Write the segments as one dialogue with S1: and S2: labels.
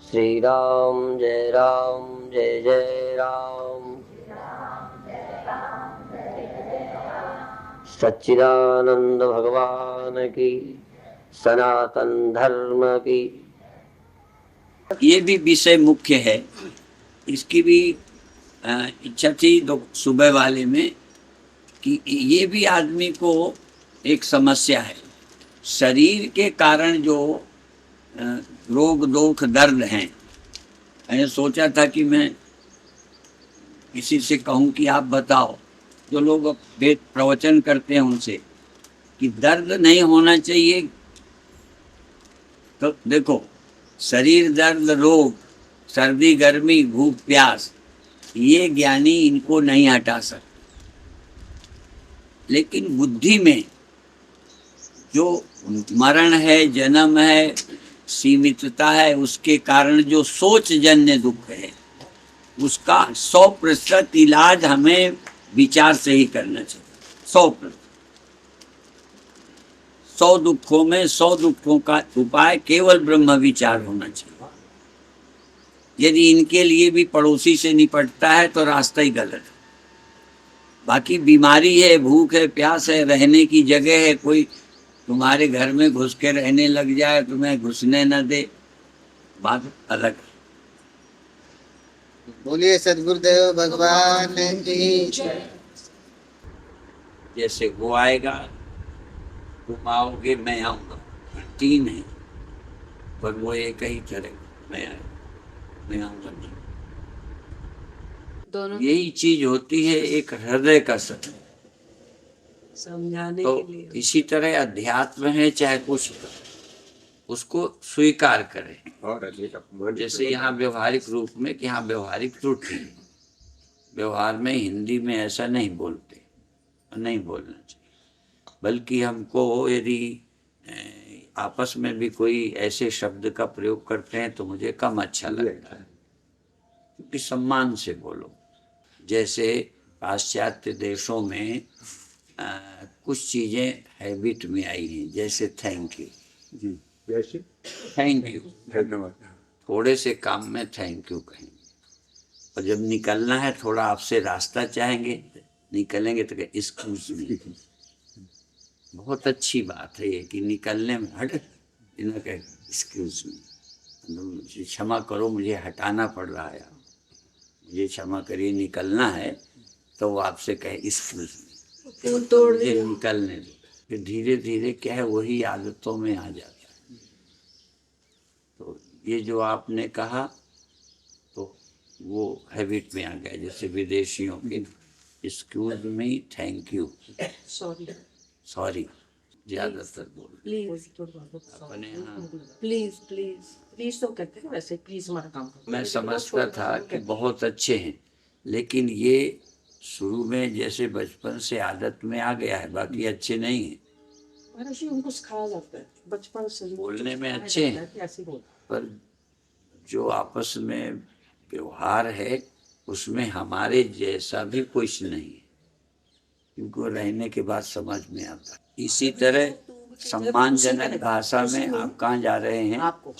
S1: श्री राम जय जय राम। सच्चिदानंद भगवान की, सनातन धर्म की।
S2: ये भी विषय मुख्य है। इसकी भी इच्छा थी तो सुबह वाले में कि ये भी आदमी को एक समस्या है। शरीर के कारण जो अ, रोग दुख दर्द हैं। मैंने सोचा था कि मैं किसी से कहूं कि आप बताओ, जो लोग वेद प्रवचन करते हैं उनसे, कि दर्द नहीं होना चाहिए। तो देखो, शरीर दर्द रोग सर्दी गर्मी भूख प्यास, ये ज्ञानी इनको नहीं हटा सकते। लेकिन बुद्धि में जो मरण है, जन्म है, सीमितता है, उसके कारण जो सोच जन्य दुख है, उसका 100% इलाज हमें विचार से ही करना चाहिए। 100%। 100 दुखों में 100 दुखों का उपाय केवल ब्रह्म विचार होना चाहिए। यदि इनके लिए भी पड़ोसी से निपटता है तो रास्ता ही गलत है। बाकी बीमारी है, भूख है, प्यास है, रहने की जगह है, कोई तुम्हारे घर में घुस के रहने लग जाए, तुम्हें घुसने न दे, बात अलग है।
S3: बोलिए सदगुरुदेव भगवान की।
S2: जैसे वो आएगा, तुम आओगे, मैं आऊंगा, 3 है, पर वो एक ही करेगा, मैं आऊंगा नहीं।
S4: दोनों
S2: यही चीज होती है एक हृदय का सत्य।
S4: समझाने
S2: तो
S4: के लिए।
S2: इसी तरह अध्यात्म है, चाहे कुछ, उसको स्वीकार करें। जैसे यहाँ व्यवहारिक रूप में कि हाँ व्यवहारिक त्रुटि है, व्यवहार में हिंदी में ऐसा नहीं बोलते, नहीं बोलना चाहिए। बल्कि हमको यदि आपस में भी कोई ऐसे शब्द का प्रयोग करते हैं तो मुझे कम अच्छा लगता है, क्योंकि सम्मान से बोलो। जैसे पाश्चात्य देशों में कुछ चीजें हैबिट में आई हैं, जैसे थैंक यू।
S5: जैसे
S2: थैंक यू,
S5: धन्यवाद।
S2: थोड़े से काम में थैंक यू कहेंगे, और जब निकलना है थोड़ा आपसे रास्ता चाहेंगे, निकलेंगे तो कहें एक्सक्यूज मी। बहुत अच्छी बात है ये कि निकलने में हट इन्हें कहे एक्सक्यूज मी, मुझे क्षमा करो, मुझे हटाना पड़ रहा है, मुझे क्षमा करिए, निकलना है। तो वो आपसे कहे एक्सक्यूज मी, मुझे निकलने दो। फिर धीरे धीरे क्या है, वही आदतों में आ जाता है। तो ये जो आपने कहा तो वो हैबिट में आ गया, जैसे विदेशियों के excuse me, thank you,
S4: sorry
S2: sorry, ज्यादातर बोल
S4: प्लीज
S2: अपने यहाँ।
S4: प्लीज प्लीज प्लीज तो कहते हैं, वैसे प्लीज हमारा काम करो।
S2: मैं समझता था कि बहुत अच्छे हैं, लेकिन ये शुरू में जैसे बचपन से आदत में आ गया है, बाकी अच्छे नहीं हैं।
S4: महाराज जी, उनको सिखाया जाता है बचपन से ही।
S2: बोलने में
S4: सिखाया
S2: अच्छे
S4: जाता
S2: हैं,
S4: है कि ऐसे बोल।
S2: पर जो आपस में व्यवहार है उसमें हमारे जैसा भी कुछ नहीं है, क्योंकि रहने के बाद समझ में आता है। इसी तरह सम्मानजनक भाषा में आप कहाँ जा रहे हैं,
S4: आपको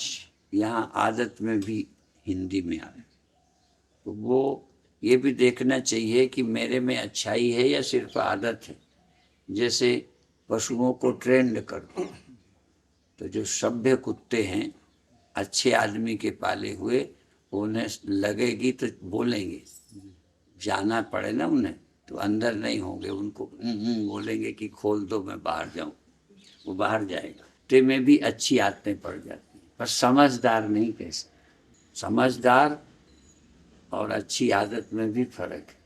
S2: यहाँ आदत में भी हिंदी में आ रहे, तो वो ये भी देखना चाहिए कि मेरे में अच्छाई है या सिर्फ आदत है। जैसे पशुओं को ट्रेंड करते हैं, तो जो सभ्य कुत्ते हैं, अच्छे आदमी के पाले हुए, उन्हें लगेगी तो बोलेंगे, जाना पड़े ना उन्हें तो अंदर नहीं होंगे, उनको बोलेंगे कि खोल दो मैं बाहर जाऊं, वो बाहर जाएगा। कुत्ते में भी अच्छी आदतें पड़ जाती हैं, पर समझदार नहीं कह सकते। समझदार और अच्छी आदत में भी फर्क है।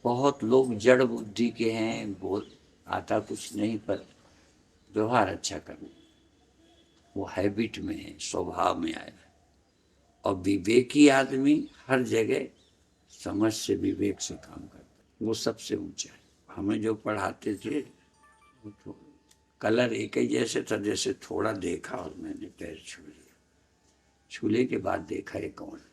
S2: बहुत लोग जड़ बुद्धि के हैं, बोल आता कुछ नहीं, पर व्यवहार अच्छा करना, वो हैबिट में है, स्वभाव में आया है। और विवेकी आदमी हर जगह समझ से, विवेक से काम करता है, वो सबसे ऊंचा है। हमें जो पढ़ाते थे तो कलर एक ही जैसे था, जैसे थोड़ा देखा और मैंने पैर छू लिया, छूले के बाद देखा ये कौन है।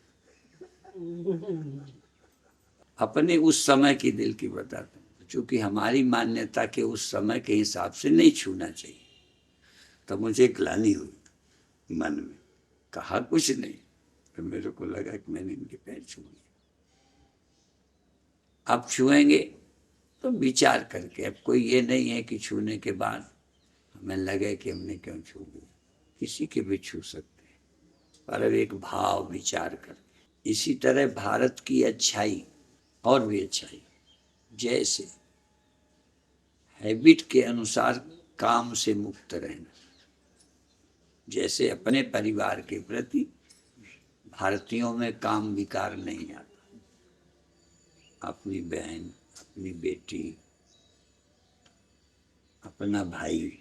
S2: अपने उस समय की दिल की बताता हूँ, चूंकि हमारी मान्यता के उस समय के हिसाब से नहीं छूना चाहिए, तो मुझे ग्लानि हुई मन में, कहा कुछ नहीं, तो मेरे को लगा कि मैंने इनके पैर छू लिए। अब छुएंगे तो विचार करके, अब कोई ये नहीं है कि छूने के बाद हमें लगे कि हमने क्यों छू लिया, किसी के भी छू सकते हैं, पर अब एक भाव विचार करके। इसी तरह भारत की अच्छाई और भी अच्छाई, जैसे हैबिट के अनुसार काम से मुक्त रहना, जैसे अपने परिवार के प्रति भारतीयों में काम विकार नहीं आता। अपनी बहन, अपनी बेटी, अपना भाई,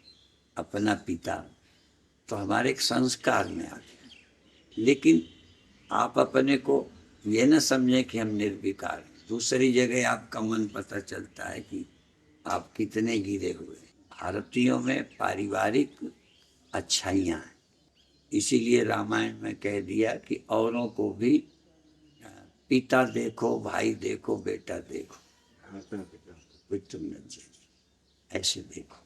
S2: अपना पिता, तो हमारे एक संस्कार में आते हैं। लेकिन आप अपने को ये न समझें कि हम निर्विकार। दूसरी जगह आपका मन पता चलता है कि आप कितने गिरे हुए। भारतीयों में पारिवारिक अच्छाइयाँ हैं, इसीलिए रामायण में कह दिया कि औरों को भी पिता देखो, भाई देखो, बेटा देखो, ऐसे देखो।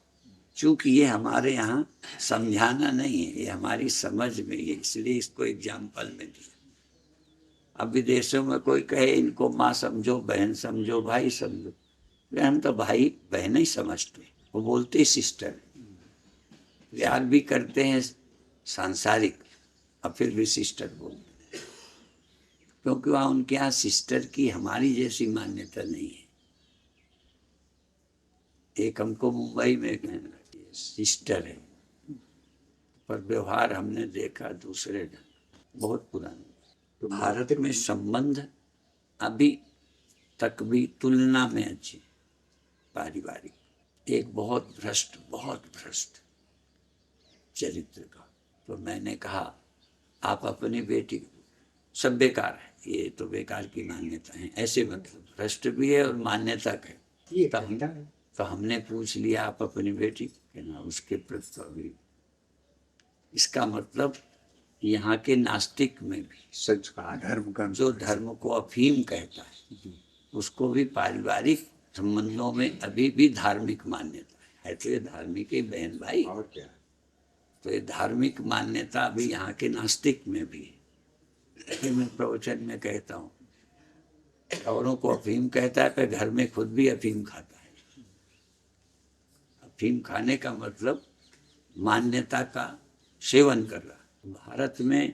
S2: चूंकि ये हमारे यहाँ समझाना नहीं है, ये हमारी समझ में है, इसलिए इसको एग्जाम्पल में दिया। अब विदेशों में कोई कहे इनको माँ समझो, बहन समझो, भाई समझो, हम तो भाई बहन ही समझते, वो बोलते सिस्टर। प्यार भी करते हैं सांसारिक, और फिर भी सिस्टर बोलते हैं, क्योंकि वहाँ उनके यहाँ सिस्टर की हमारी जैसी मान्यता नहीं है। एक हमको मुंबई में कहना सिस्टर है, पर व्यवहार हमने देखा दूसरे ढंग, बहुत पुराने। तो भारत में संबंध अभी तक भी तुलना में अच्छे पारिवारिक। एक बहुत भ्रष्ट चरित्र का, तो मैंने कहा आप अपनी बेटी, सब बेकार है, ये तो बेकार की मान्यता है, ऐसे मतलब भ्रष्ट भी है और मान्यता का। तो हमने पूछ लिया आप अपनी बेटी कहना, उसके प्रति इसका मतलब यहाँ के नास्तिक में भी
S5: संस्कार धर्म का,
S2: जो धर्म को अफीम कहता है, उसको भी पारिवारिक संबंधों में अभी भी धार्मिक मान्यता है। तो ये धार्मिक ही बहन भाई,
S5: और क्या।
S2: तो ये धार्मिक मान्यता अभी यहाँ के नास्तिक में भी है। मैं प्रवचन में कहता हूँ, औरों को अफीम कहता है, पर घर में खुद भी अफीम खाता है। अफीम खाने का मतलब मान्यता का सेवन कर रहा। भारत में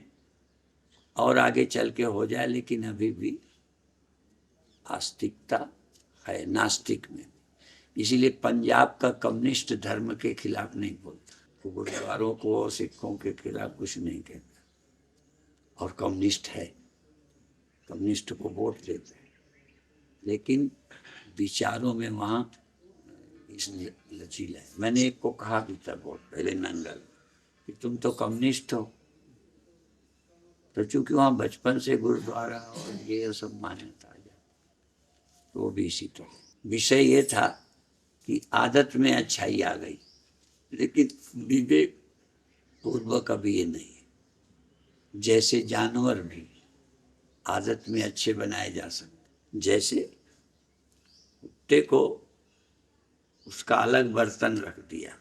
S2: और आगे चल के हो जाए, लेकिन अभी भी आस्तिकता है नास्तिक में। इसीलिए पंजाब का कम्युनिस्ट धर्म के खिलाफ नहीं बोलता, वो गुरुद्वारों को, सिखों के खिलाफ कुछ नहीं कहता, और कम्युनिस्ट है, कम्युनिस्ट को वोट देते हैं, लेकिन विचारों में वहाँ इस लचीला है। मैंने एक को कहा भी था बहुत पहले नंगल कि तुम तो कम्युनिस्ट हो, तो चूंकि वहाँ बचपन से गुरुद्वारा और ये सब मान्यता आ जाती, तो वो भी इसी तरह। विषय ये था कि आदत में अच्छाई आ गई, लेकिन विवेक पूर्वक अभी ये नहीं है। जैसे जानवर भी आदत में अच्छे बनाए जा सकते, जैसे कुत्ते को उसका अलग बर्तन रख दिया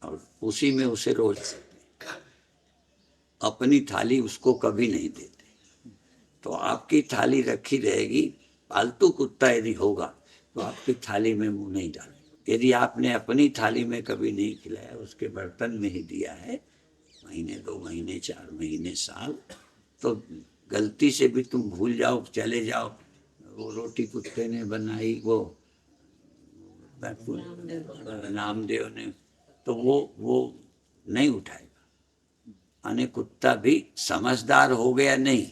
S2: और उसी में उसे रोज देते, अपनी थाली उसको कभी नहीं देते, तो आपकी थाली रखी रहेगी। पालतू कुत्ता यदि होगा तो आपकी थाली में मुंह नहीं डाले। यदि आपने अपनी थाली में कभी नहीं खिलाया, उसके बर्तन में ही दिया है, महीने 2 महीने 4 महीने साल, तो गलती से भी तुम भूल जाओ, चले जाओ, वो रोटी कुत्ते ने बनाई, वो नामदेव ने, तो वो नहीं उठाएगा। यानी कुत्ता भी समझदार हो गया नहीं,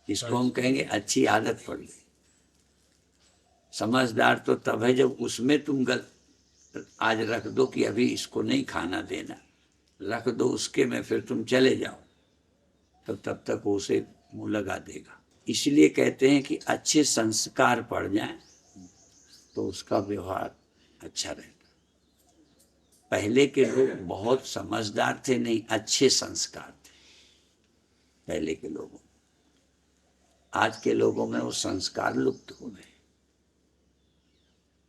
S2: इसको हम कहेंगे अच्छी आदत पड़ गई। समझदार तो तब है जब उसमें तुम आज रख दो कि अभी इसको नहीं खाना देना, रख दो उसके में, फिर तुम चले जाओ, तब तक वो उसे मुंह लगा देगा। इसलिए कहते हैं कि अच्छे संस्कार पड़ जाएं तो उसका व्यवहार अच्छा रहता। पहले के लोग बहुत समझदार थे, नहीं अच्छे संस्कार थे पहले के लोगों। आज के लोगों में वो संस्कार लुप्त हो गए।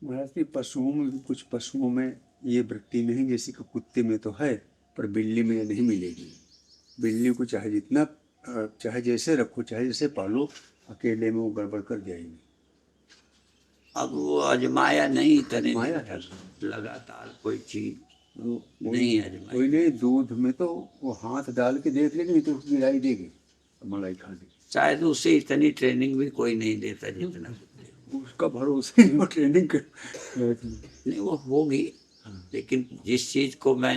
S5: महाराज जी, पशुओं में भी, कुछ पशुओं में ये वृत्ति नहीं, जैसे कि कुत्ते में तो है, पर बिल्ली में ये नहीं मिलेगी। बिल्ली को चाहे जितना चाहे जैसे रखो, चाहे जैसे पालो, अकेले में वो गड़बड़ कर जाएगी।
S2: अब वो आजमाया नहीं, इतने
S5: आजमाया
S2: दिन
S5: है।
S2: तक लगातार कोई चीज
S5: वो
S2: नहीं आजमाई।
S5: कोई नहीं, दूध में तो वो हाथ डाल के देख लेगी, नहीं तो गिराई देगी, मलाई खा लेगी।
S2: शायद उसे इतनी ट्रेनिंग भी कोई नहीं देता जितना
S5: उसका भरोसा ही वो ट्रेनिंग कर।
S2: नहीं, वो होगी, लेकिन जिस चीज को मैं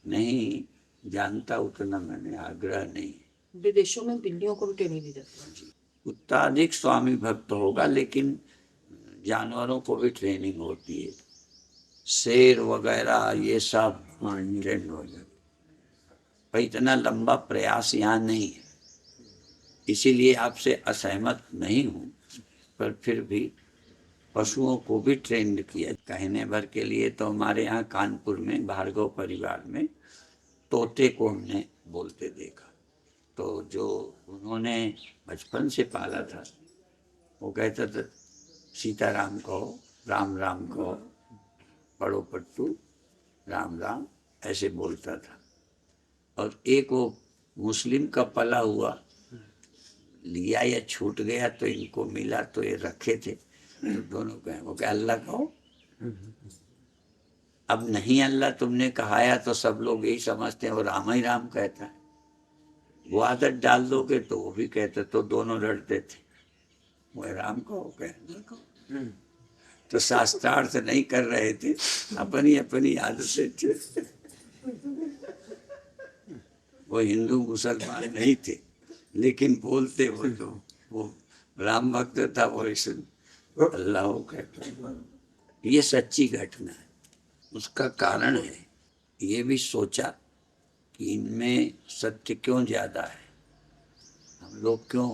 S2: नहीं जानता उतना मैंने आग्रह नहीं।
S4: विदेशों में बिल्लियों को भी ट्रेनिंग दी जाती है।
S2: कुत्ता अधिक स्वामी भक्त होगा, लेकिन जानवरों को भी ट्रेनिंग होती है। शेर वगैरह ये सब ट्रेंड हो जाते, पर इतना लंबा प्रयास यहाँ नहीं है, इसीलिए आपसे असहमत नहीं हूँ। पर फिर भी पशुओं को भी ट्रेंड किया। कहने भर के लिए तो हमारे यहाँ कानपुर में भार्गव परिवार में तोते को हमने बोलते देखा। तो जो उन्होंने बचपन से पाला था वो कहता था सीताराम कहो, राम राम कहो, पढ़ो पट्टू, राम राम, ऐसे बोलता था। और एक वो मुस्लिम का पला हुआ लिया या छूट गया, तो इनको मिला तो ये रखे थे, तो दोनों कहे वो क्या अल्लाह कहो। अब नहीं अल्लाह तुमने कहाया तो सब लोग यही समझते हैं वो राम ही राम कहता है। वो आदत डाल दोगे तो वो भी कहते, तो दोनों लड़ते थे, वो राम कहो कहे अल्लाह कहो। तो शास्त्रार्थ नहीं कर रहे थे, अपनी अपनी आदतें थे। वो हिंदू मुसलमान नहीं थे, लेकिन बोलते वो राम भक्त था, वो इस अल्लाह कहता। ये सच्ची घटना है। उसका कारण है, ये भी सोचा कि इनमें सत्य क्यों ज्यादा है, हम लोग क्यों।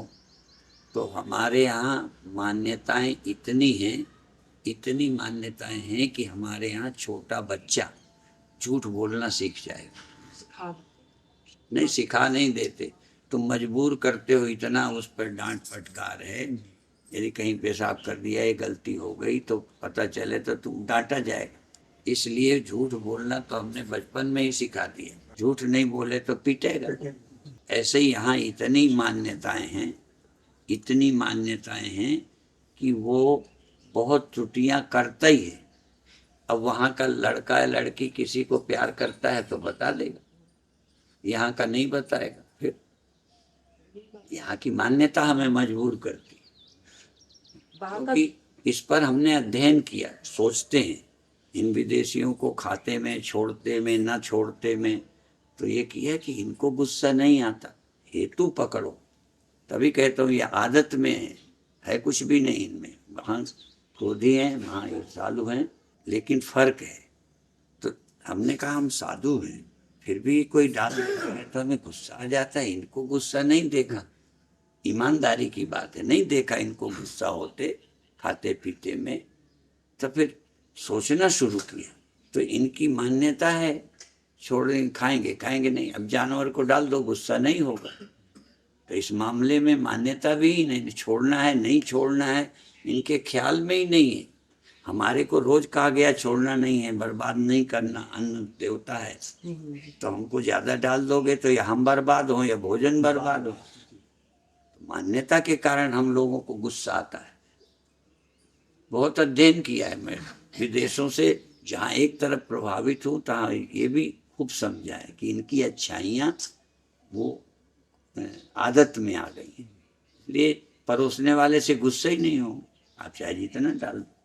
S2: तो हमारे यहाँ मान्यताएं इतनी हैं, इतनी मान्यताएं हैं कि हमारे यहाँ छोटा बच्चा झूठ बोलना सीख जाएगा। नहीं, सिखा नहीं देते, तुम मजबूर करते हो इतना, उस पर डांट फटकार है। यदि कहीं पेशाब कर दिया, ये गलती हो गई तो पता चले तो तुम डांटा जाएगा। इसलिए झूठ बोलना तो हमने बचपन में ही सिखा दिया, झूठ नहीं बोले तो पीटेगा। ऐसे ही यहाँ इतनी मान्यताएं हैं, इतनी मान्यताएं हैं कि वो बहुत त्रुटियां करता ही है। अब वहाँ का लड़का या लड़की किसी को प्यार करता है तो बता देगा, यहाँ का नहीं बताएगा। फिर यहाँ की मान्यता हमें मजबूर करती, क्योंकि इस पर हमने अध्ययन किया। सोचते हैं इन विदेशियों को खाते में, छोड़ते में, ना छोड़ते में, तो ये किया कि इनको गुस्सा नहीं आता, हेतु पकड़ो। तभी कहता हूँ ये आदत में है कुछ भी नहीं इनमें। वहाँ क्रोधी हैं, वहाँ ये साधु हैं, लेकिन फर्क है। तो हमने कहा हम साधु हैं, फिर भी कोई डाल देता है तो हमें गुस्सा आ जाता है। इनको गुस्सा नहीं देखा, ईमानदारी की बात है, नहीं देखा इनको गुस्सा होते खाते पीते में। तो फिर सोचना शुरू किया, तो इनकी मान्यता है छोड़ खाएंगे खाएंगे नहीं। अब जानवर को डाल दो, गुस्सा नहीं होगा। तो इस मामले में मान्यता भी नहीं, छोड़ना है नहीं छोड़ना है इनके ख्याल में ही नहीं है। हमारे को रोज कहा गया छोड़ना नहीं है, बर्बाद नहीं करना, अन्न देवता है। तो हमको ज्यादा डाल दोगे तो या हम बर्बाद हो या भोजन बर्बाद हो। तो मान्यता के कारण हम लोगों को गुस्सा आता है। बहुत अध्ययन किया है मैं विदेशों से, जहाँ एक तरफ प्रभावित हूँ तहाँ ये भी खूब समझा है कि इनकी अच्छाइयाँ वो आदत में आ गई हैं। इसलिए परोसने वाले से गुस्सा ही नहीं हो, आप चाहे जितना डाल दो।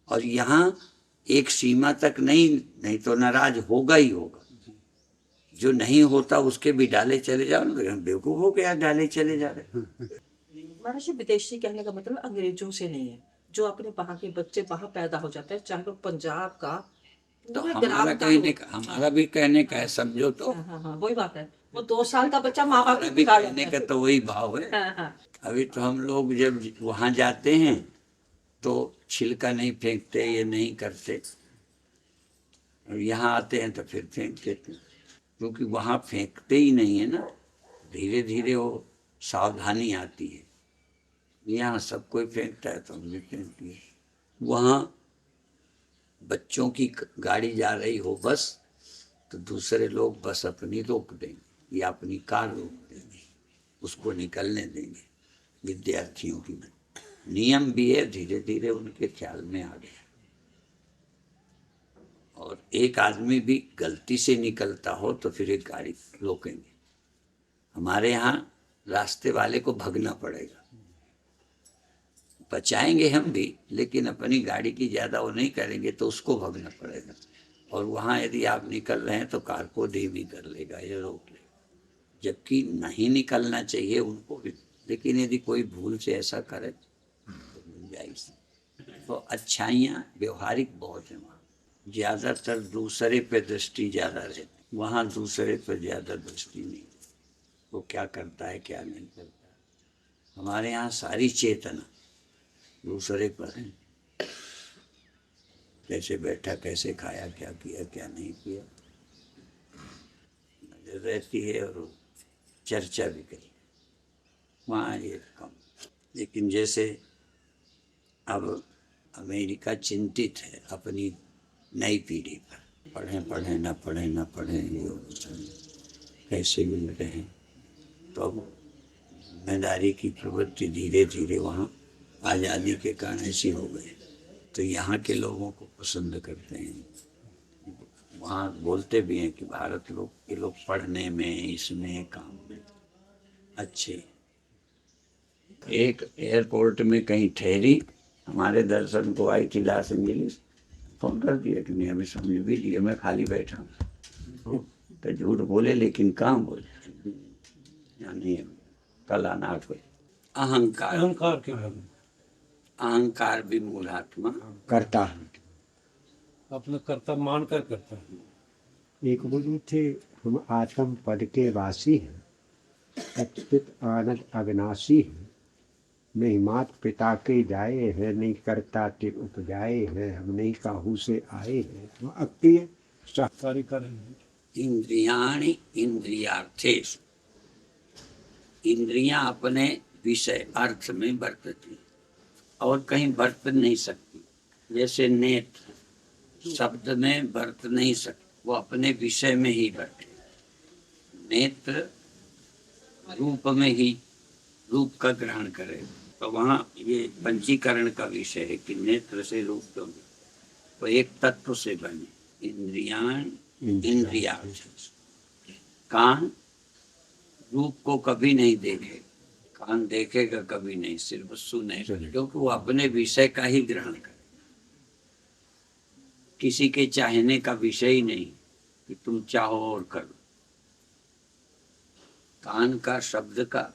S2: और यहाँ एक सीमा तक नहीं तो नाराज होगा ही होगा। जो नहीं होता उसके भी डाले चले जाओ ना, तो बेवकूफ हो गया, डाले चले जा रहे।
S4: महाराज विदेशी कहने का मतलब अंग्रेजों से नहीं है, जो अपने वहाँ के बच्चे वहाँ पैदा हो जाते हैं, चाहे वो पंजाब का।
S2: तो हमारा भी कहने का है, समझो तो।
S4: हाँ, वही बात है। वो 2 साल का बच्चा माँ बाप
S2: भी कहने का तो वही भाव है। अभी तो हम लोग जब वहाँ जाते हैं तो छिलका नहीं फेंकते, ये नहीं करते। और यहाँ आते हैं तो फिर फेंक देते, क्योंकि वहाँ फेंकते ही नहीं है ना। धीरे धीरे वो सावधानी आती है। यहाँ सब कोई फेंकता है तो हम भी फेंक दिए। वहाँ बच्चों की गाड़ी जा रही हो बस, तो दूसरे लोग बस अपनी रोक देंगे या अपनी कार रोक देंगे, उसको निकलने देंगे। विद्यार्थियों की नियम भी है, धीरे धीरे उनके ख्याल में आ गया। और एक आदमी भी गलती से निकलता हो तो फिर एक गाड़ी रोकेंगे। हमारे यहाँ रास्ते वाले को भगना पड़ेगा, बचाएंगे हम भी, लेकिन अपनी गाड़ी की ज्यादा वो नहीं करेंगे तो उसको भगना पड़ेगा। और वहां यदि आप निकल रहे हैं तो कार को धीमी कर लेगा, ये रोक लेगा, जबकि नहीं निकलना चाहिए उनको भी। लेकिन यदि कोई भूल से ऐसा करे तो गुंजाइश। तो अच्छाइयाँ व्यवहारिक बहुत है वहाँ। ज्यादातर दूसरे पे दृष्टि ज्यादा रहती, वहाँ दूसरे पर ज्यादा दृष्टि नहीं। वो क्या करता है क्या नहीं करता है। हमारे यहाँ सारी चेतना दूसरे पर है, कैसे बैठा, कैसे खाया, क्या किया क्या नहीं किया, नजर रहती है और चर्चा भी करी। वहाँ ये कम। लेकिन जैसे अब अमेरिका चिंतित है अपनी नई पीढ़ी पर, पढ़ें पढ़ें न पढ़ें न पढ़ें, ये कैसे मिल रहे हैं। तो अब जिम्मेदारी की प्रवृत्ति धीरे धीरे वहाँ आज़ादी के कारण ऐसी हो गई, तो यहाँ के लोगों को पसंद करते हैं। वहाँ बोलते भी हैं कि भारत लोग के लोग पढ़ने में, इसमें, काम में अच्छे। एक एयरपोर्ट में कहीं ठहरी, हमारे दर्शन को आई थी लॉस एंजलिस, फोन कर दिया कि नहीं अभी समझ भी लिए, मैं खाली बैठा हूँ। तो झूठ बोले लेकिन काम बोले, यानी कल आना 8 बजे। अहंकार,
S6: अहंकार के बारे में
S2: अहंकार भी मूलात्मा
S5: करता है।
S6: अपने कर्ता मान कर करता है।
S7: एक गुरु थे, हम आत्म पद के वासी हैं, अच्युत आनंद अविनाशी हैं, नहीं मात पिता के जाए हैं, नहीं करता ते उपजाए हैं, हम नहीं काहू से आए हैं। हम अक्रिय
S6: कार्य करेंगे।
S2: इंद्रियाणि इंद्रियार्थेषु, इंद्रियां अपने विषय अर्थ में बरतती और कहीं बरत नहीं सकती। जैसे नेत्र शब्द में बरत नहीं सकती, वो अपने विषय में ही बरते। नेत्र रूप में ही रूप का ग्रहण करे, तो वहाँ ये पंचीकरण का विषय है कि नेत्र से रूप तो तो एक तत्व से बने। इंद्रियाण इंद्रियार्थ, कान रूप को कभी नहीं देखे, कान देखेगा कभी नहीं, सिर्फ सुने, क्योंकि वो अपने विषय का ही ग्रहण करे। किसी के चाहने का विषय ही नहीं कि तुम चाहो और करो। कान का शब्द का,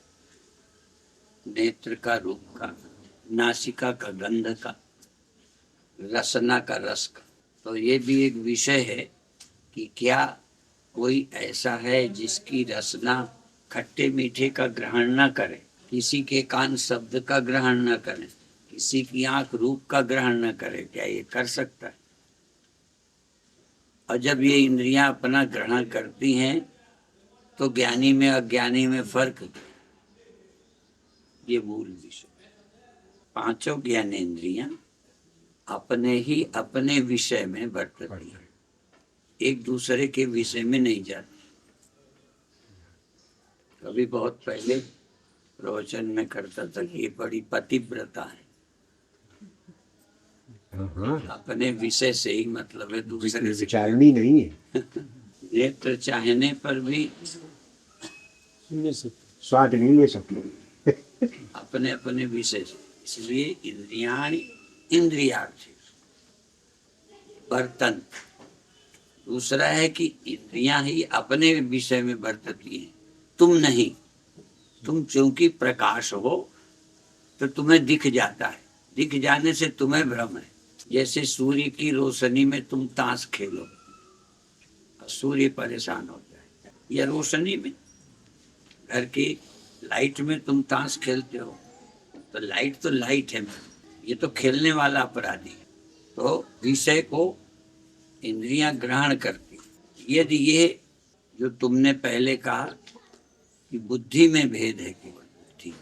S2: नेत्र का रूप का, नासिका का गंध का, रसना का रस का। तो ये भी एक विषय है कि क्या कोई ऐसा है जिसकी रसना खट्टे मीठे का ग्रहण न करे, किसी के कान शब्द का ग्रहण न करे, किसी की आंख रूप का ग्रहण न करे। क्या ये कर सकता है? और जब ये इंद्रियां अपना ग्रहण करती हैं तो ज्ञानी में अज्ञानी में फर्क, ये मूल विषय। पांचों ज्ञानेंद्रियां अपने ही अपने विषय में बरतती है, एक दूसरे के विषय में नहीं जाती। कभी बहुत पहले प्रवचन में करता था कि ये बड़ी पतिव्रता है, अपने विषय से ही मतलब है, दूसरे से
S7: विचारणी नहीं है,
S2: नेत्र चाहने पर भी
S7: स्वाद नहीं ले सकते।
S2: अपने अपने विषय से। इसलिए इंद्रियाणि इंद्रियार्थी बर्तन। दूसरा है कि इंद्रियां ही अपने विषय में बरतती हैं, तुम नहीं। तुम चूंकि प्रकाश हो तो तुम्हें दिख जाता है, दिख जाने से तुम्हें भ्रम है। जैसे सूर्य की रोशनी में तुम ताश खेलो, सूर्य परेशान हो जाए, या रोशनी में घर की लाइट में तुम ताश खेलते हो, तो लाइट है, ये तो खेलने वाला अपराधी है। तो विषय को इंद्रियां ग्रहण करती। यदि ये जो तुमने पहले कहा कि बुद्धि में भेद है केवल बुद्धि,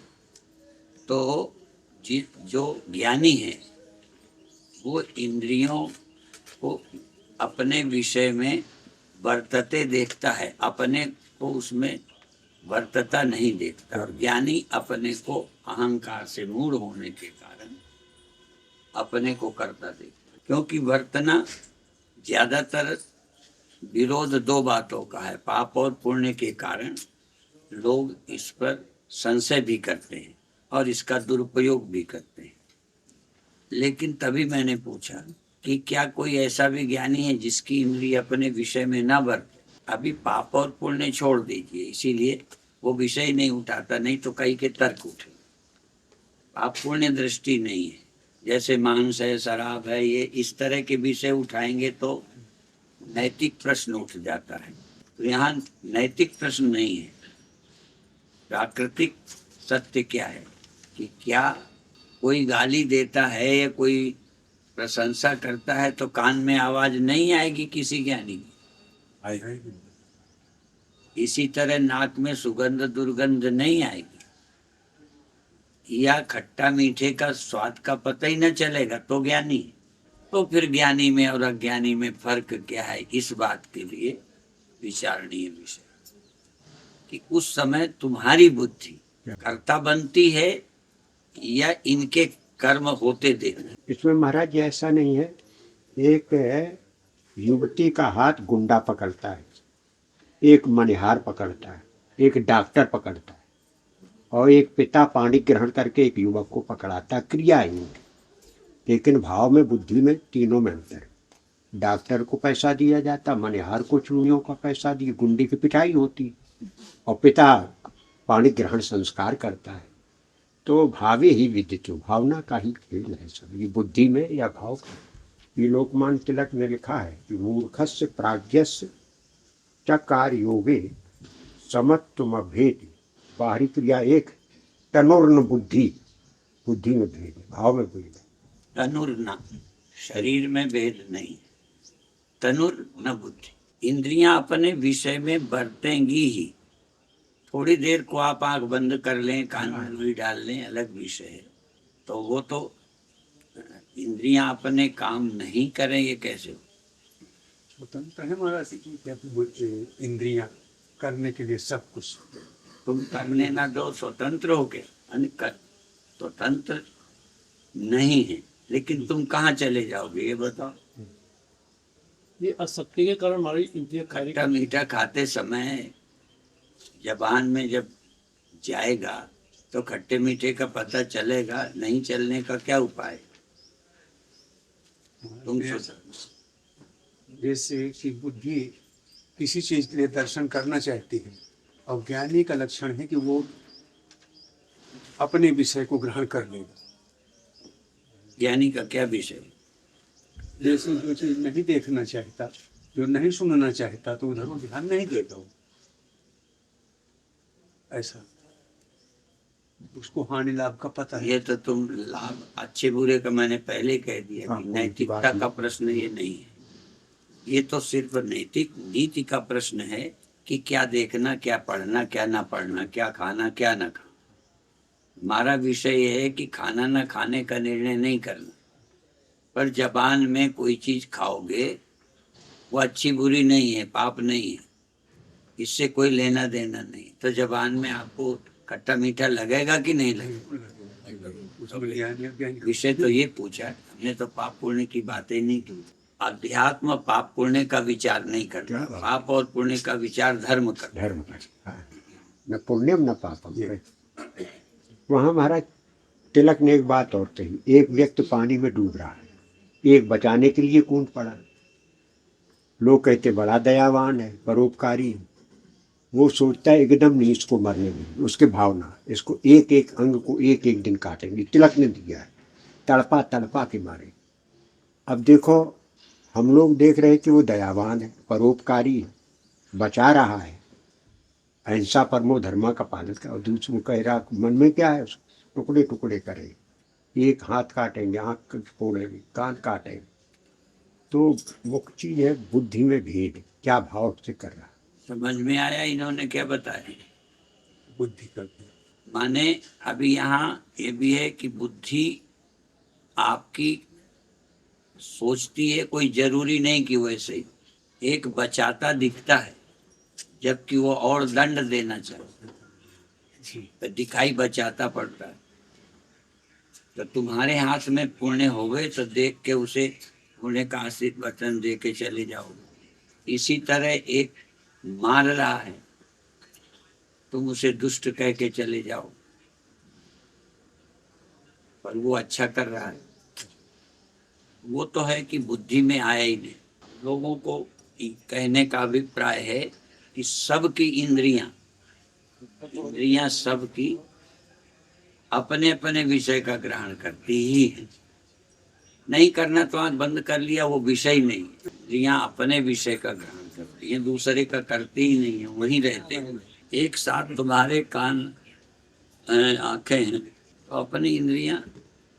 S2: तो जो ज्ञानी है वो इंद्रियों को अपने विषय में बरतते देखता है, अपने को उसमें वर्तता नहीं देखता, और ज्ञानी अपने को अहंकार से मूढ़ होने के कारण अपने को करता देखता। क्योंकि वर्तना ज्यादातर विरोध दो बातों का है, पाप और पुण्य के कारण लोग इस पर संशय भी करते हैं और इसका दुरुपयोग भी करते हैं। लेकिन तभी मैंने पूछा कि क्या कोई ऐसा भी ज्ञानी है जिसकी इंद्रिय अपने विषय में न बरते? अभी पाप और पुण्य छोड़ दीजिए, इसीलिए वो विषय नहीं उठाता, नहीं तो कई के तर्क उठे। पाप पुण्य दृष्टि नहीं है, जैसे मांस है, शराब है, ये इस तरह के विषय उठाएंगे तो नैतिक प्रश्न उठ जाता है। तो यहाँ नैतिक प्रश्न नहीं है, प्राकृतिक सत्य क्या है कि क्या कोई गाली देता है या कोई प्रशंसा करता है तो कान में आवाज नहीं आएगी किसी ज्ञानी की? इसी तरह नाक में सुगंध दुर्गंध नहीं आएगी, या खट्टा मीठे का स्वाद का पता ही न चलेगा तो ज्ञानी। तो फिर ज्ञानी में और अज्ञानी में फर्क क्या है, इस बात के लिए विचारणीय विषय कि उस समय तुम्हारी बुद्धि कर्ता बनती है या इनके कर्म होते देखना।
S7: इसमें महाराज ऐसा नहीं है। एक युवती का हाथ गुंडा पकड़ता है, एक मनिहार पकड़ता है, एक डॉक्टर पकड़ता है, और एक पिता पानी ग्रहण करके एक युवक को पकड़ाता। क्रिया ही नहीं, लेकिन भाव में, बुद्धि में, तीनों में अंतर है। डॉक्टर को पैसा दिया जाता, मनिहार को चूड़ियों का पैसा दिए, गुंडी की पिटाई होती, और पिता पानी ग्रहण संस्कार करता है। तो भावे ही विदितो, भावना का ही खेल है सब, ये बुद्धि में या भाव का। ये लोकमान्य तिलक ने लिखा है कि मूर्खस्य प्राज्ञस्य च कार्य योगे समत्वम भेद, बाहरी क्रिया एक, तनुर्न बुद्धि, बुद्धि में भेद, भाव में भेद।
S2: तनुर न, शरीर में भेद नहीं, तनुर न बुद्धि। इंद्रियां अपने विषय में बरतेंगी ही। थोड़ी देर को आप आंख बंद कर लें, कान में रुई डाल लें, अलग विषय है। तो वो तो इंद्रियां अपने काम नहीं करें, ये कैसे हो?
S5: स्वतंत्र है महाराज जी, इंद्रियां करने के लिए सब कुछ।
S2: तुम करने ना दो, स्वतंत्र हो के स्वतंत्र नहीं है, लेकिन तुम कहाँ चले जाओगे ये बताओ?
S6: ये आसक्ति के कारण हमारी इंद्रियां खाने
S2: खट्टा मीठा खाते समय जबान में जब जाएगा तो खट्टे मीठे का पता चलेगा, नहीं चलने का क्या उपाय? तुम
S5: जैसे कि बुद्धि किसी चीज के लिए दर्शन करना चाहती है, और ज्ञानी का लक्षण है कि वो अपने विषय को ग्रहण कर लेगा।
S2: ज्ञानी का क्या विषय?
S5: जैसे जो चीज नहीं देखना चाहता, जो नहीं सुनना चाहता, तो उधर वो ध्यान नहीं देता हो। ऐसा उसको हानि लाभ का पता है।
S2: ये तो तुम लाभ अच्छे बुरे का मैंने पहले कह दिया कि नैतिकता का प्रश्न ये नहीं है। ये तो सिर्फ नैतिक नीति का प्रश्न है कि क्या देखना, क्या पढ़ना, क्या ना पढ़ना, क्या खाना, क्या ना खाना। हमारा विषय ये है कि खाना ना खाने का निर्णय नहीं करना, पर जबान में कोई चीज खाओगे वो अच्छी बुरी नहीं है, पाप नहीं है, इससे कोई लेना देना नहीं। तो जबान में आपको खट्टा मीठा लगेगा कि नहीं लगेगा? विषय तो ये पूछा, हमने तो पाप पुण्य की बातें नहीं की। अध्यात्म पाप पुण्य का विचार नहीं करता, पाप और पुण्य का विचार धर्म करता।
S7: धर्म का, न पुण्यम न पापम। वहाँ महाराज तिलक ने एक बात और कही, एक व्यक्ति पानी में डूब रहा है, एक बचाने के लिए कूद पड़ा। लोग कहते बड़ा दयावान है, परोपकारी है। वो सोचता है एकदम नहीं इसको मरने में, उसके भावना, इसको एक एक अंग को एक एक दिन काटेंगे। तिलक ने दिया है, तड़पा तड़पा के मारे। अब देखो, हम लोग देख रहे हैं कि वो दयावान है, परोपकारी है, बचा रहा है, अहिंसा परमो धर्मा का पालन कर। और दूसरों कह रहा मन में क्या है, टुकड़े टुकड़े करे, एक हाथ काटेंगे, आँख फोड़ेंगे, कान काटेंगे। तो मुख्य चीज है बुद्धि में भेद, क्या भाव से कर रहा।
S2: समझ में आया इन्होंने क्या बताया?
S5: बुद्धि करते
S2: माने अभी यहाँ ये भी है कि बुद्धि आपकी सोचती है, कोई जरूरी नहीं कि वैसे ही एक बचाता दिखता है, जबकि वो और दंड देना चाहता है। तो दिखाई बचाता पड़ता है। तो तुम्हारे हाथ में पुण्य हो गए तो देख के उसे पुण्य का आशीर्वाद वचन दे के चले जाओगे। इसी तरह एक मार रहा है, तुम उसे दुष्ट कह के चले जाओ, पर वो अच्छा कर रहा है, वो तो है कि बुद्धि में आया ही नहीं। लोगों को कहने का अभिप्राय है कि सबकी इंद्रियां सबकी अपने अपने विषय का ग्रहण करती ही है। नहीं करना तो आंख बंद कर लिया, वो विषय नहीं। इंद्रियां अपने विषय का ग्रहण करती है, दूसरे का करती ही नहीं है, वहीं रहते हैं। एक साथ तुम्हारे कान आंखें हैं तो अपनी इंद्रियां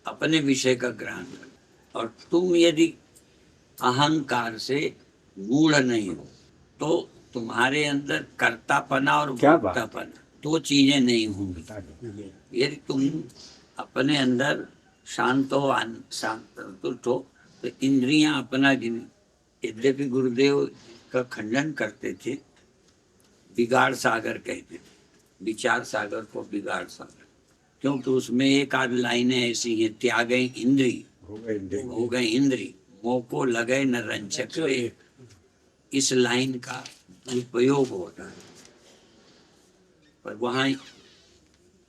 S2: अपने विषय का ग्रहण करती। और तुम यदि अहंकार से मूढ़ नहीं हो तो तुम्हारे अंदर कर्तापना और भोक्तापना दो चीजें नहीं होंगी। यदि तुम अपने अंदर शांत हो, संतुष्ट हो, तो इंद्रियां अपना यद्यपि गुरुदेव का खंडन करते थे, बिगाड़ सागर कहते थे, विचार सागर को बिगाड़ सागर, क्योंकि उसमें एक आध लाइनें ऐसी हैं, त्यागे इंद्री हो गए इंद्री, मोह को लगे न रंचक रे। इस लाइन का उपयोग होता है, पर वहां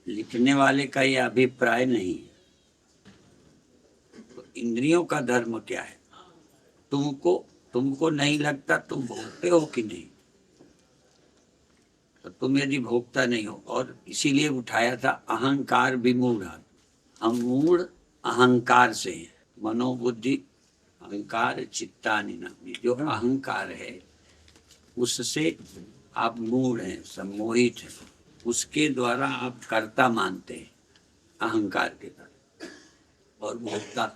S2: लिखने वाले का यह अभिप्राय नहीं है। तो इंद्रियों का धर्म क्या है? तुमको नहीं लगता तुम भोगते हो कि नहीं? तो तुम यदि भोगता नहीं हो, और इसीलिए उठाया था अहंकार विमूढ़। हम मूढ़ अहंकार से हैं, मनोबुद्धि अहंकार चित्तानि नामी, जो अहंकार है उससे आप मूढ़ हैं, सम्मोहित हैं, उसके द्वारा आप कर्ता मानते हैं अहंकार के द्वारा, और भोक्ता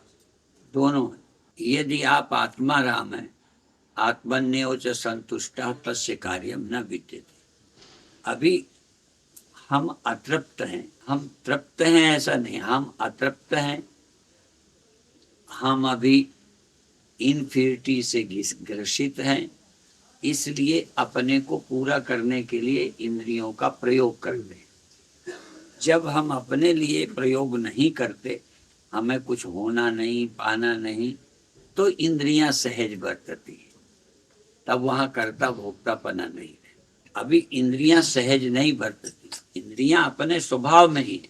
S2: दोनों है। यदि आप आत्मा राम है, आत्मन्यो च संतुष्टा तस्य कार्यम न विद्यते। अभी हम अतृप्त हैं, हम तृप्त हैं ऐसा नहीं, हम अतृप्त हैं। हम अभी इन्फिनिटी से ग्रसित हैं, इसलिए अपने को पूरा करने के लिए इंद्रियों का प्रयोग करते हैं। जब हम अपने लिए प्रयोग नहीं करते, हमें कुछ होना नहीं, पाना नहीं, तो इंद्रियां सहज बरतती है, तब वहां कर्ता भोक्तापना नहीं है। अभी इंद्रियां सहज नहीं बरतती, इंद्रियां अपने स्वभाव में ही है,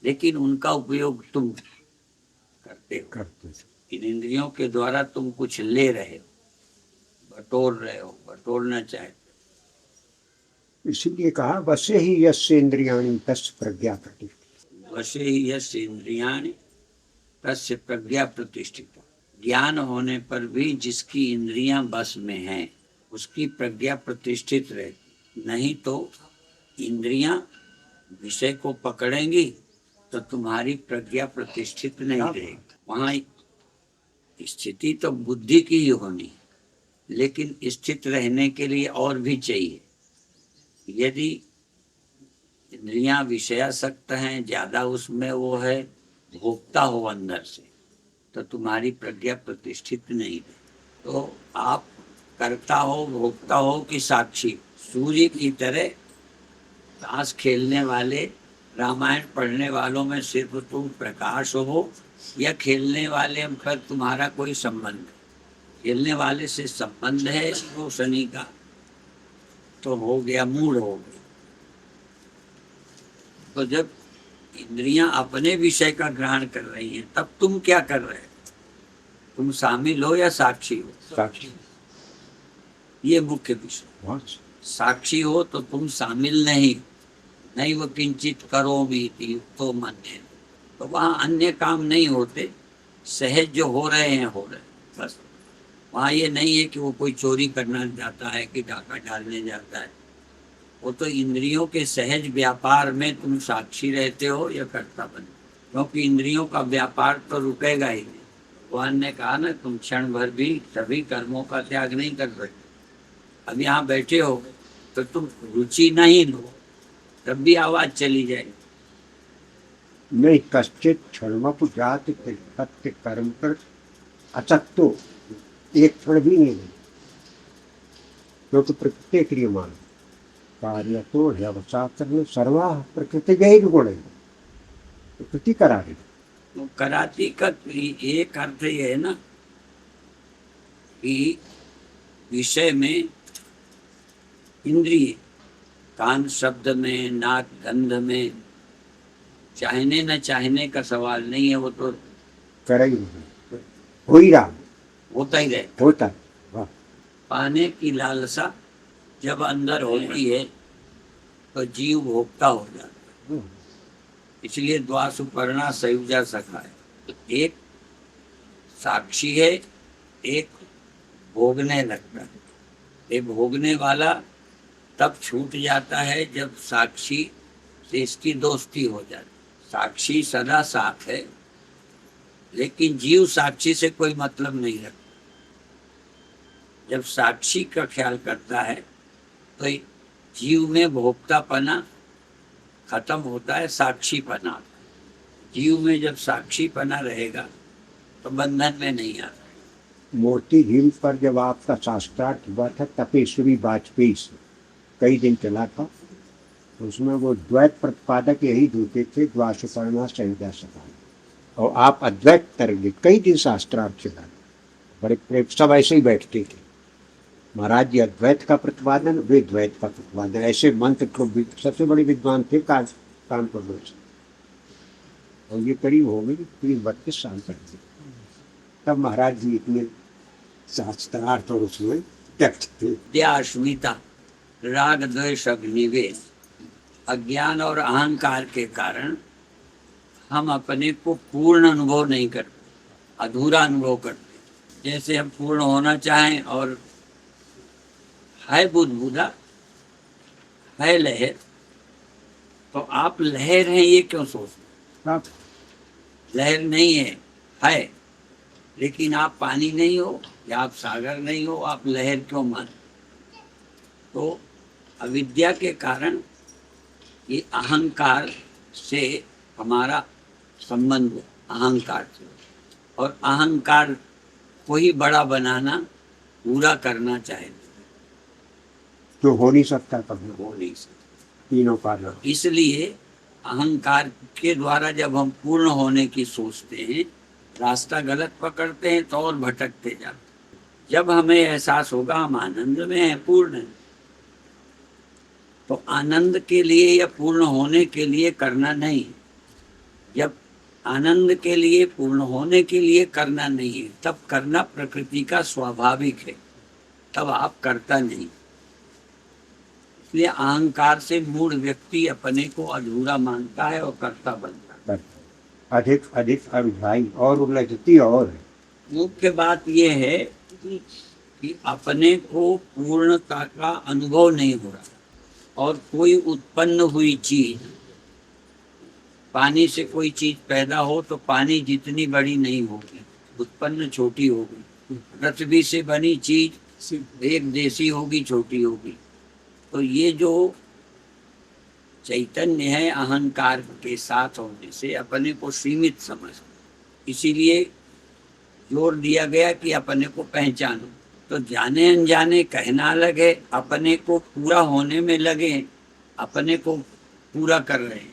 S2: लेकिन उनका उपयोग तुम करते हो। इन इंद्रियों के द्वारा तुम कुछ ले रहे हो, बटोर रहे हो, बटोरना चाहते।
S7: इसलिए कहा वशे ही यस्य इंद्रियाणि तस्य प्रज्ञा प्रतिष्ठिता।
S2: वशे ही यस्य इंद्रियाणि तस्य प्रज्ञा प्रतिष्ठिता। ज्ञान होने पर भी जिसकी इंद्रियां बस में हैं, उसकी प्रज्ञा प्रतिष्ठित रहती। नहीं तो इंद्रियां विषय को पकड़ेंगी तो तुम्हारी प्रज्ञा प्रतिष्ठित नहीं रहेगी। वहां स्थिति तो बुद्धि की ही होनी, लेकिन स्थित रहने के लिए और भी चाहिए। यदि इंद्रियां विषयासक्त हैं, ज्यादा उसमें वो है, भोक्ता हो अंदर से, तो तुम्हारी प्रज्ञा प्रतिष्ठित नहीं है। तो आप कर्ता हो, भोक्ता हो कि साक्षी? सूर्य की तरह ताश खेलने वाले, रामायण पढ़ने वालों में सिर्फ तुम प्रकाश हो, या खेलने वाले पर तुम्हारा कोई संबंध है? खेलने वाले से संबंध है रोशनी का, तो हो गया, मूड हो गया। तो जब इंद्रियां अपने विषय का ग्रहण कर रही हैं, तब तुम क्या कर रहे हो? तुम शामिल हो या साक्षी हो?
S7: साक्षी।
S2: ये मुख्य विषय। साक्षी हो तो तुम शामिल नहीं वो किंचित करोमि तो मन्ये, तो वहाँ अन्य काम नहीं होते, सहज जो हो रहे हैं हो रहे, बस। वहाँ ये नहीं है कि वो कोई चोरी करना जाता है कि डाका डालने जाता है। वो तो इंद्रियों के सहज व्यापार में तुम साक्षी रहते हो या कर्ता बने, क्योंकि इंद्रियों का व्यापार तो रुकेगा ही नहीं। भगवान ने कहा ना, तुम क्षण भर भी सभी कर्मों का त्याग नहीं कर सकते। अब यहाँ बैठे हो तो तुम रुचि नहीं लो, तब भी आवाज चली जाएगी।
S7: नहीं कश्चित क्षणमपि जाति सत्य कर्म कर अचक्तो, एक क्षण भी नहीं, क्योंकि प्रत्येक क्रियमान कार्य तो व्यवसात्र सर्वा प्रकृति गैर गुण प्रकृति करा रही।
S2: तो कराती का एक अर्थ ये है ना कि विषय में इंद्रिय, कान शब्द में, नाक गंध में, चाहने न चाहने का सवाल नहीं है, वो तो
S7: कर ही नहीं, हो ही रहा,
S2: होता ही रहे।
S7: होता है। वाह,
S2: पाने की लालसा जब अंदर होती है तो जीव भोक्ता हो जाता है। इसलिए द्वासुपर्णा संयुजा सखा है, एक साक्षी है, एक भोगने लगता है। ये भोगने वाला तब छूट जाता है जब साक्षी से इसकी दोस्ती हो जाती है। साक्षी सदा साथ है, लेकिन जीव साक्षी से कोई मतलब नहीं रखता। जब साक्षी का ख्याल करता है तो जीव में भोक्तापना खत्म होता है, साक्षीपना आता है। जीव में जब साक्षीपना रहेगा तो बंधन में नहीं आता।
S7: मोती झील पर जब आपका शास्त्रार्थ हुआ था तपेश्वरी वाजपेयी से, कई दिन चला था, तो उसमें वो द्वैत प्रतिपादक यही दूते थे, द्वासुपर्णा संयुजा सखा, और आप अद्वैत तरंगे। कई दिन शास्त्रार्थ चला, बड़े प्रेम सब ऐसे ही बैठते थे। महाराज जी अद्वैत का प्रतिपादन, वे द्वैत का प्रतिपादन, ऐसे मंत्र को सबसे बड़े विद्वान थे कानपुर में। और ये करीब हो गई 32 साल तक। तब महाराज जी इतने शास्त्रार्थ और उसमें दक्ष थे।
S2: विद्यास्मिता, राग द्वेष अग्निवेश, अज्ञान और अहंकार के कारण हम अपने को पूर्ण अनुभव नहीं करते, अधूरा अनुभव करते। जैसे हम पूर्ण होना चाहें और है बुदबुदा, है लहर, तो आप लहर हैं ये क्यों सोचते?
S7: आप
S2: लहर नहीं है, लेकिन आप पानी नहीं हो या आप सागर नहीं हो, आप लहर क्यों मानते? तो अविद्या के कारण ये अहंकार से हमारा संबंध है, अहंकार से, और अहंकार को ही बड़ा बनाना, पूरा करना चाहिए,
S7: जो हो नहीं सकता कभी,
S2: हो नहीं सकता।
S7: तीनों कारण।
S2: इसलिए अहंकार के द्वारा जब हम पूर्ण होने की सोचते हैं, रास्ता गलत पकड़ते हैं तो और भटकते जाते हैं। जब हमें एहसास होगा हम आनंद में हैं, पूर्ण हैं, तो आनंद के लिए या पूर्ण होने के लिए करना नहीं। जब आनंद के लिए, पूर्ण होने के लिए करना नहीं है, तब करना प्रकृति का स्वाभाविक है, तब आप करता नहीं। इसलिए अहंकार से मूढ़ व्यक्ति अपने को अधूरा मानता है और कर्ता बनता है।
S7: अधिक अधिक अरुझाई और उलझती और है।
S2: मुख्य बात यह है कि अपने को पूर्णता का अनुभव नहीं हो रहा, और कोई उत्पन्न हुई चीज, पानी से कोई चीज पैदा हो तो पानी जितनी बड़ी नहीं होगी, उत्पन्न छोटी होगी। पृथ्वी से बनी चीज एक देशी होगी, छोटी होगी। तो ये जो चैतन्य है, अहंकार के साथ होने से अपने को सीमित समझ, इसीलिए जोर दिया गया कि अपने को पहचानो। तो जाने अनजाने कहना अलग है, अपने को पूरा होने में लगे, अपने को पूरा कर रहे हैं।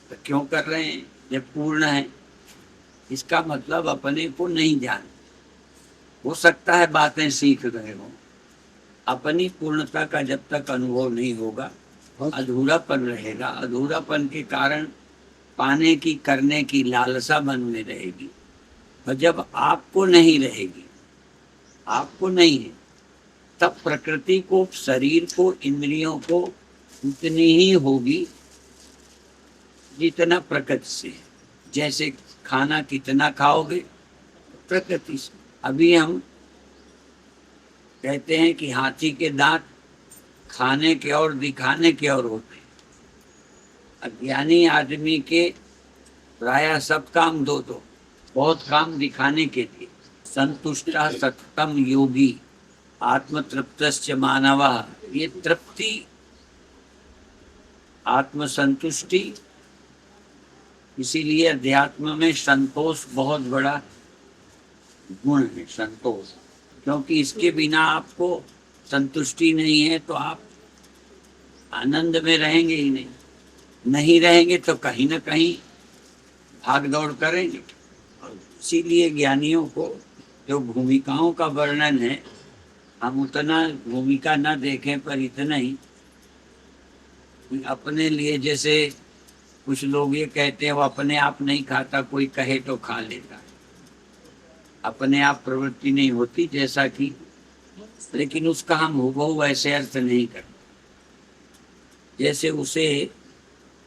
S2: तो क्यों कर रहे हैं जब पूर्ण है? इसका मतलब अपने को नहीं जान। हो सकता है बातें सीख रहे हो, अपनी पूर्णता का जब तक अनुभव नहीं होगा अधूरापन रहेगा। अधूरापन के कारण पाने की, करने की लालसा मन में रहेगी, और जब आपको नहीं रहेगी, आपको नहीं है, तब प्रकृति को, शरीर को, इंद्रियों को उतनी ही होगी जितना प्रकृति से है। जैसे खाना कितना खाओगे प्रकृति से। अभी हम कहते हैं कि हाथी के दांत खाने के और दिखाने के और होते हैं। अज्ञानी आदमी के प्रायः सब काम दो, बहुत काम दिखाने के लिए। संतुष्टा सततम योगी आत्मतृप्तश्च मानवः। ये तृप्ति, आत्मसंतुष्टि, इसीलिए अध्यात्म में संतोष बहुत बड़ा गुण है, संतोष। क्योंकि इसके बिना आपको संतुष्टि नहीं है तो आप आनंद में रहेंगे ही नहीं। नहीं रहेंगे तो कहीं ना कहीं भाग दौड़ करेंगे। और इसीलिए ज्ञानियों को जो भूमिकाओं का वर्णन है, हम उतना भूमिका ना देखें, पर इतना ही अपने लिए, जैसे कुछ लोग ये कहते हैं वो अपने आप नहीं खाता, कोई कहे तो खा लेता है, अपने आप प्रवृत्ति नहीं होती जैसा कि, लेकिन उसका हम हुबहू वैसे अर्थ नहीं करते। जैसे उसे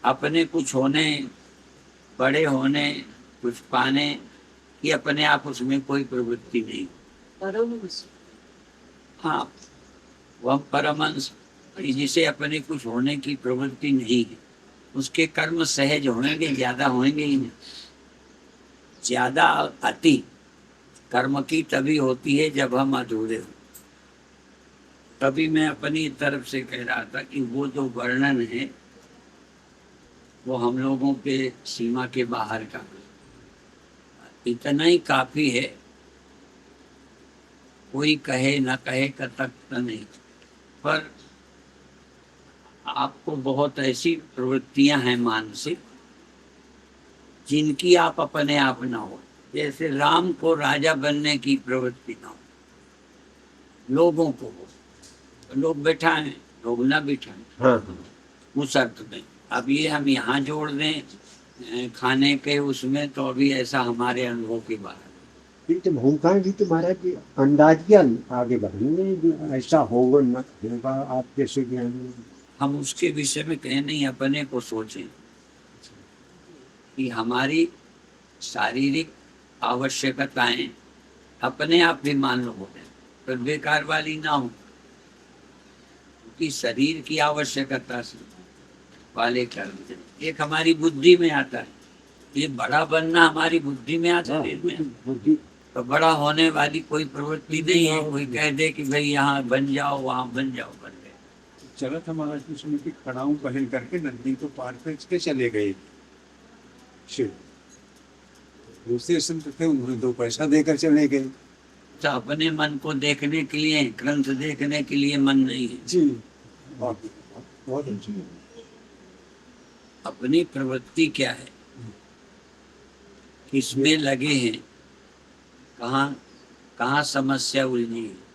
S2: अपने कुछ होने, बड़े होने, कुछ पाने की अपने आप उसमें कोई प्रवृत्ति नहीं। हाँ, वह परमहंस जिसे अपने कुछ होने की प्रवृत्ति नहीं है, उसके कर्म सहज होंगे, ज्यादा होंगे ही नहीं। ज्यादा अति कर्म की तभी होती है जब हम अधूरे हो। तभी मैं अपनी तरफ से कह रहा था कि वो जो वर्णन है वो हम लोगों के सीमा के बाहर का, इतना ही काफी है। कोई कहे ना कहे कतक नहीं, पर आपको बहुत ऐसी प्रवृत्तियां हैं मानसिक जिनकी आप अपने आप ना हो। जैसे राम को राजा बनने की प्रवृत्ति ना हो, लोगों को हो, लोग बैठाएं, लोग ना बैठाएं।
S7: हाँ
S2: उस अर्थ में अब ये हम यहाँ जोड़ दें खाने के उसमें, तो अभी ऐसा हमारे अनुभव की बात है।
S7: ये तो भूमिकाएं भी तो महाराज जी अंदाजिया आगे बढ़ेंगे, ऐसा होगा न होगा आप जैसे ज्ञानी।
S2: हम उसके विषय में कहें नहीं, अपने को सोचें कि हमारी शारीरिक आवश्यकताएं अपने आप भी मान लो हो जाए, पर बेकार वाली ना हो, क्योंकि शरीर की आवश्यकता से वाले कर्म एक हमारी बुद्धि में आता है। ये बड़ा बनना हमारी बुद्धि में आता है,
S7: बुद्धि
S2: तो बड़ा होने वाली कोई प्रवृत्ति नहीं है। कोई कह दे कि भाई यहाँ बन जाओ, वहाँ बन जाओ, बन गए।
S5: चला था महाराज उसमें कि खड़ाऊ पहन करके नदी को पार करके चले गए शिव। दूसरे संत थे, उन्होंने 2 पैसा देकर चले गए।
S2: तो अपने मन को देखने के लिए, ग्रंथ देखने के लिए मन नहीं है
S5: जी, बहुत अच्छी।
S2: अपनी प्रवृत्ति क्या है, किसमें लगे हैं, कहाँ कहाँ समस्या उलझी है।